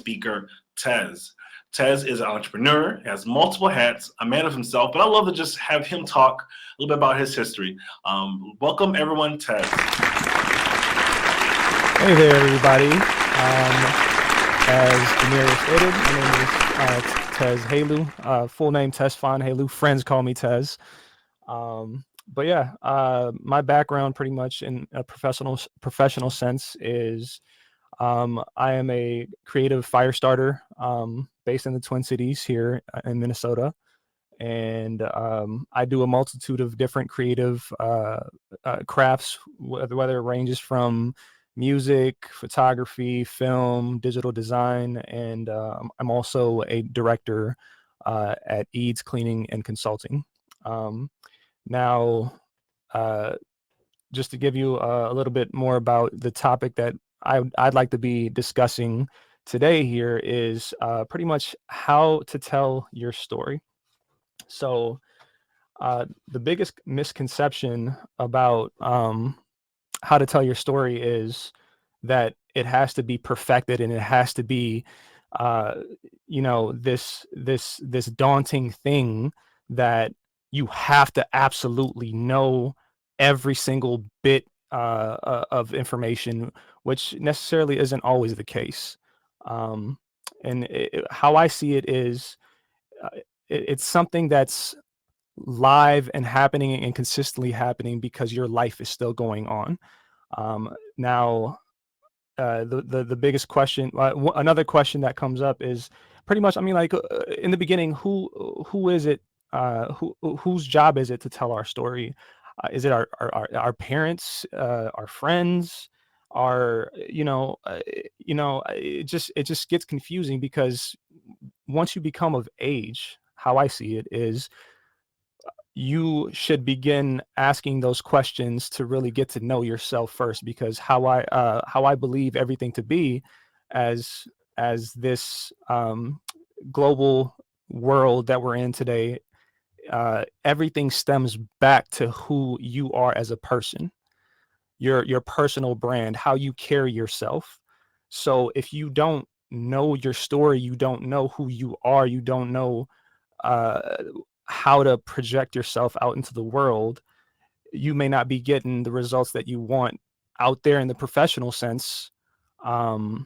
speaker, Tez. Tez is an entrepreneur, has multiple hats, a man of himself, but I love to just have him talk a little bit about his history. Welcome, everyone, Tez. Hey there, everybody. As Demir stated, my name is Tesfahun Hailu. Full name Tesfahun Hailu. Friends call me Tez. But yeah, my background pretty much in a professional sense is I am a creative Firestarter based in the Twin Cities here in Minnesota. And I do a multitude of different creative crafts, whether it ranges from music, photography, film, digital design, and I'm also a director at EIDS Cleaning and Consulting. Now, just to give you a little bit more about the topic that I'd like to be discussing today here is pretty much how to tell your story. So the biggest misconception about how to tell your story is that it has to be perfected and it has to be, this daunting thing that you have to absolutely know every single bit of information, which necessarily isn't always the case. How I see it is it's something that's live and happening and consistently happening because your life is still going on. Now, the biggest question, another question that comes up is pretty much, I mean, like in the beginning, who is it? Whose job is it to tell our story? Is it our parents, our friends, it just gets confusing because once you become of age, how I see it is you should begin asking those questions to really get to know yourself first, because how I believe everything to be as this global world that we're in today, everything stems back to who you are as a person, your personal brand, how you carry yourself. So if you don't know your story, you don't know who you are, you don't know how to project yourself out into the world, you may not be getting the results that you want out there in the professional sense, the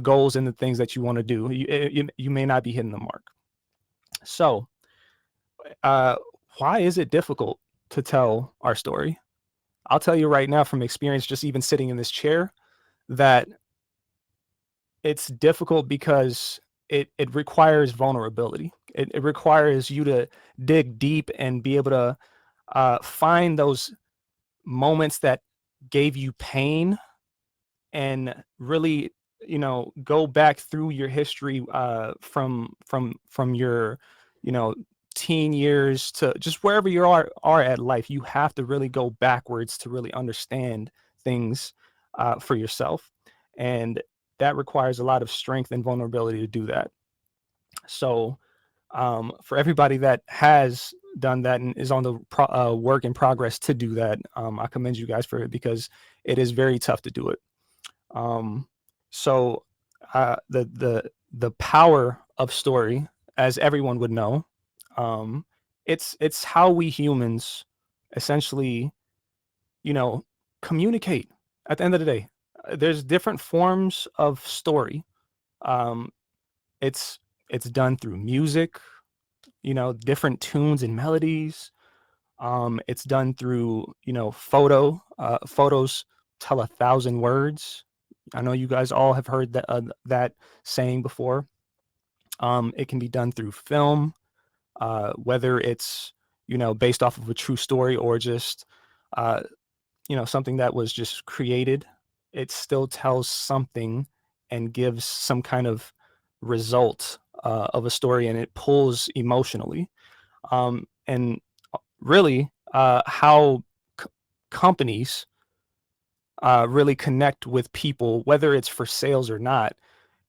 goals and the things that you want to do. You may not be hitting the mark. So why is it difficult to tell our story? I'll tell you right now from experience, just even sitting in this chair, that it's difficult because it requires vulnerability. It requires you to dig deep and be able to find those moments that gave you pain and really, go back through your history from your, teen years to just wherever you are at life. You have to really go backwards to really understand things for yourself. And that requires a lot of strength and vulnerability to do that. So for everybody that has done that and is on the work in progress to do that, I commend you guys for it, because it is very tough to do it. So the power of story, as everyone would know, it's how we humans essentially, communicate. At the end of the day, there's different forms of story. It's done through music, different tunes and melodies. It's done through, photos tell 1,000 words. I know you guys all have heard that saying before. It can be done through film, whether it's, based off of a true story or just, something that was just created. It still tells something and gives some kind of result of a story, and it pulls emotionally. And really, how companies really connect with people, whether it's for sales or not,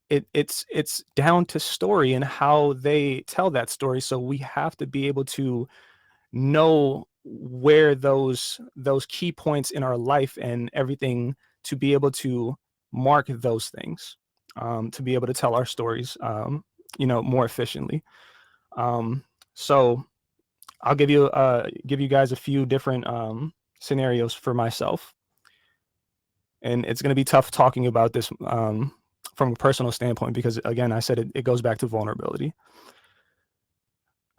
it's down to story and how they tell that story. So we have to be able to know where those key points in our life and everything to be able to mark those things. to be able to tell our stories, more efficiently. So I'll give you guys a few different scenarios for myself, and it's going to be tough talking about this from a personal standpoint because, again, I said it goes back to vulnerability.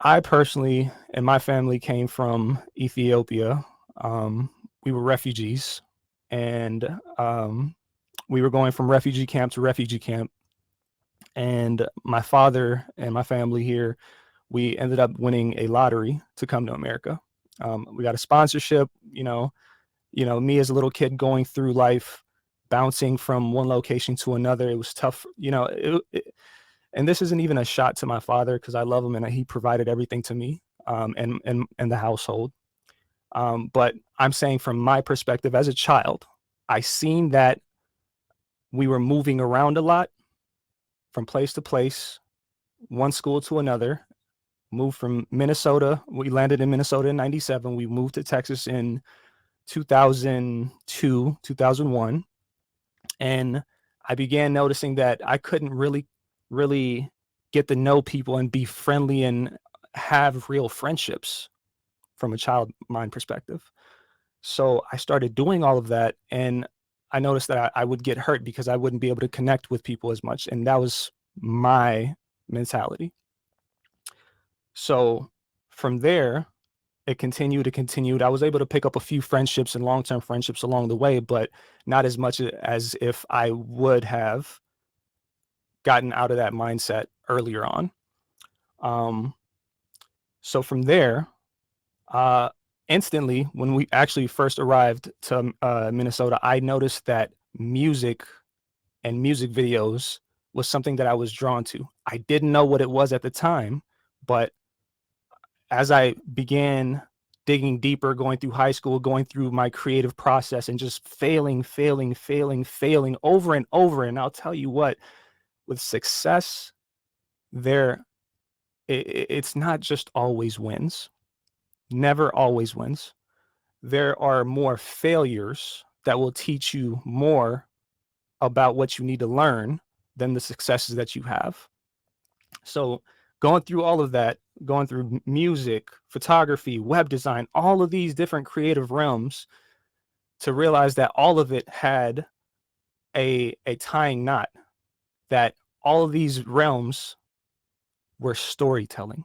I personally and my family came from Ethiopia. We were refugees, and we were going from refugee camp to refugee camp. And my father and my family here, we ended up winning a lottery to come to America. We got a sponsorship, me as a little kid going through life, bouncing from one location to another. It was tough, and this isn't even a shot to my father because I love him and he provided everything to me, and the household. But I'm saying from my perspective as a child, I seen that we were moving around a lot from place to place, one school to another. Moved from Minnesota. We landed in Minnesota in 97. We moved to Texas in 2002, 2001. And I began noticing that I couldn't really get to know people and be friendly and have real friendships from a child mind perspective. So I started doing all of that, and I noticed that I would get hurt because I wouldn't be able to connect with people as much. And that was my mentality. So from there, it continued. I was able to pick up a few friendships and long-term friendships along the way, but not as much as if I would have gotten out of that mindset earlier on. So from there, instantly, when we actually first arrived to Minnesota, I noticed that music and music videos was something that I was drawn to. I didn't know what it was at the time, but as I began digging deeper, going through high school, going through my creative process and just failing over and over. And I'll tell you what, with success, it's not just always wins, never always wins. There are more failures that will teach you more about what you need to learn than the successes that you have. So going through all of that, going through music, photography, web design, all of these different creative realms, to realize that all of it had a tying knot, that all of these realms were storytelling.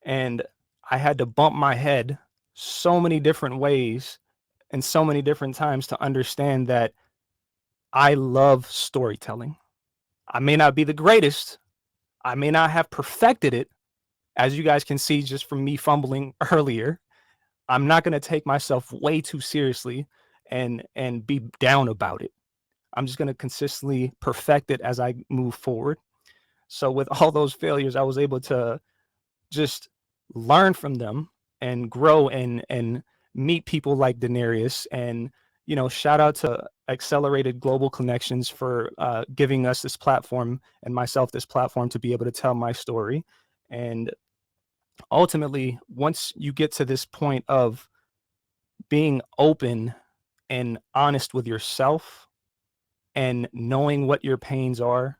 And I had to bump my head so many different ways and so many different times to understand that I love storytelling. I may not be the greatest, I may not have perfected it, as you guys can see just from me fumbling earlier. I'm not going to take myself way too seriously and be down about it. I'm just going to consistently perfect it as I move forward. So with all those failures, I was able to just learn from them and grow and meet people like Denarius. And shout out to Accelerated Global Connections for giving us this platform and myself this platform to be able to tell my story. And ultimately, once you get to this point of being open and honest with yourself and knowing what your pains are,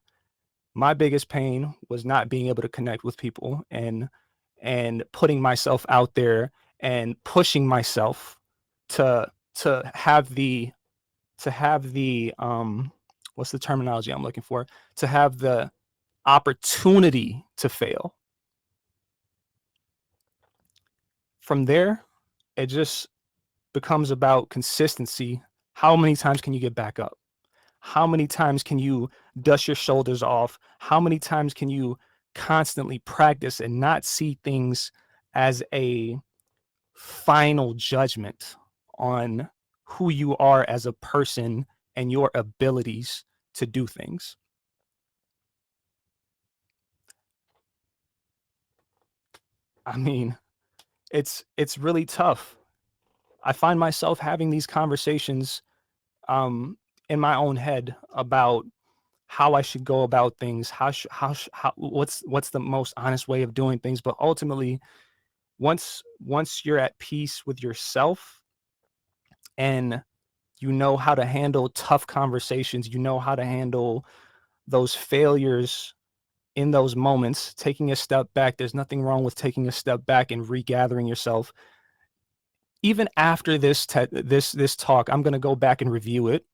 my biggest pain was not being able to connect with people and putting myself out there and pushing myself to have the what's the terminology I'm looking for, to have the opportunity to fail. From there, it just becomes about consistency. How many times can you get back up? How many times can you dust your shoulders off? How many times can you constantly practice and not see things as a final judgment on who you are as a person and your abilities to do things? I mean, it's really tough. I find myself having these conversations in my own head about how I should go about things, what's the most honest way of doing things. But ultimately, once you're at peace with yourself and You know how to handle tough conversations. You know how to handle those failures in those moments, taking a step back. There's nothing wrong with taking a step back and regathering yourself. Even after this talk, I'm going to go back and review it.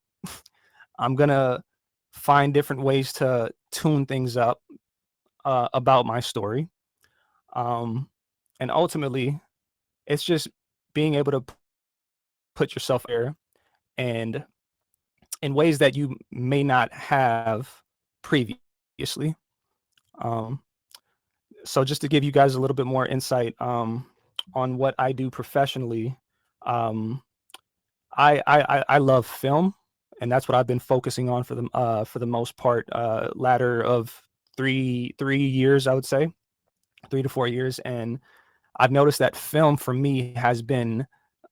I'm going to find different ways to tune things up about my story. And ultimately, it's just being able to put yourself there and in ways that you may not have previously. So just to give you guys a little bit more insight on what I do professionally, I love film, and that's what I've been focusing on for the most part, latter of 3 years, I would say, 3 to 4 years. And I've noticed that film for me has been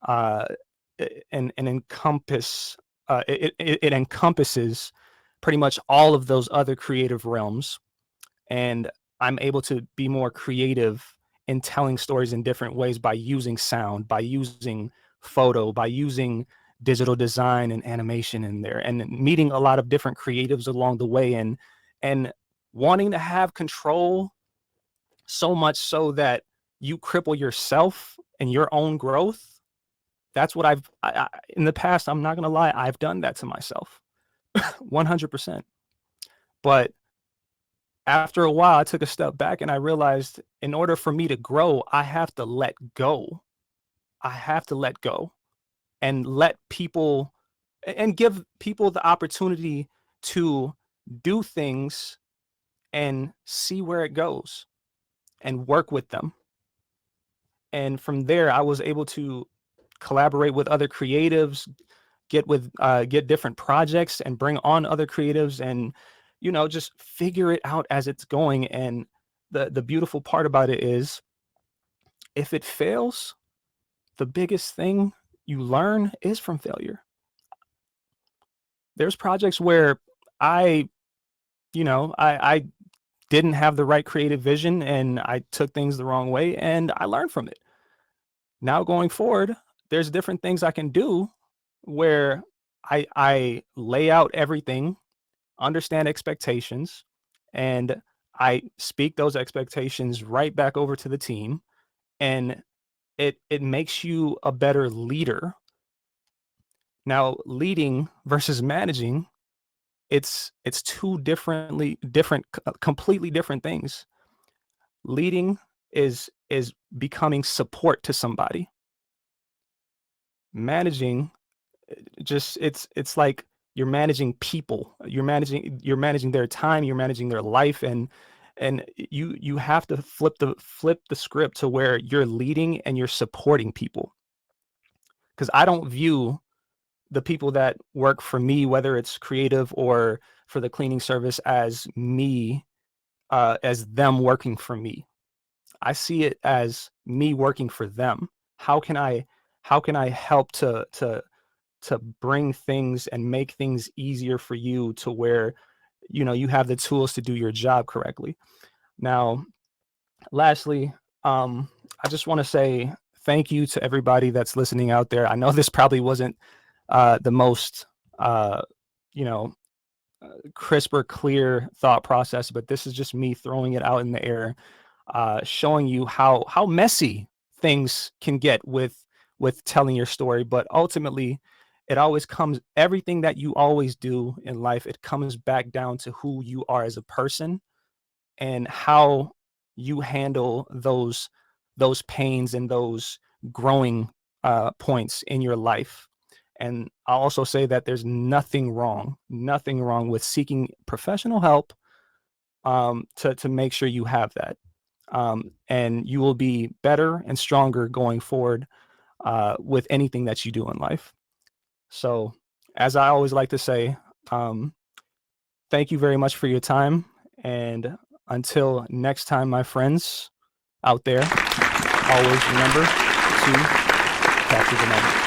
an encompass. It encompasses pretty much all of those other creative realms, and I'm able to be more creative in telling stories in different ways by using sound, by using photo, by using digital design and animation in there, and meeting a lot of different creatives along the way, and wanting to have control, so much so that you cripple yourself and your own growth. That's what I've in the past, I'm not going to lie, I've done that to myself 100%. But after a while, I took a step back and I realized in order for me to grow, I have to let go. I have to let go and let people and give people the opportunity to do things and see where it goes and work with them. And from there, I was able to collaborate with other creatives, get different projects and bring on other creatives, and just figure it out as it's going. And the beautiful part about it is, if it fails, the biggest thing you learn is from failure. There's projects where I didn't have the right creative vision and I took things the wrong way, and I learned from it. Now going forward, there's different things I can do where I lay out everything, understand expectations, and I speak those expectations right back over to the team, and it makes you a better leader. Now, leading versus managing, it's completely different things. Leading is becoming support to somebody. Managing, it's like you're managing people. You're managing their time, you're managing their life, and you have to flip the script to where you're leading and you're supporting people. Because I don't view the people that work for me, whether it's creative or for the cleaning service, as them working for me. I see it as me working for them. How can I help to bring things and make things easier for you to where you have the tools to do your job correctly. Now, lastly, I just want to say thank you to everybody that's listening out there. I know this probably wasn't the most crisp or clear thought process, but this is just me throwing it out in the air, showing you how messy things can get with telling your story. But ultimately, it always comes, everything that you always do in life, it comes back down to who you are as a person and how you handle those pains and those growing points in your life. And I'll also say that there's nothing wrong with seeking professional help to make sure you have that. And you will be better and stronger going forward with anything that you do in life. So, as I always like to say, thank you very much for your time. And until next time, my friends out there, always remember to capture the moment.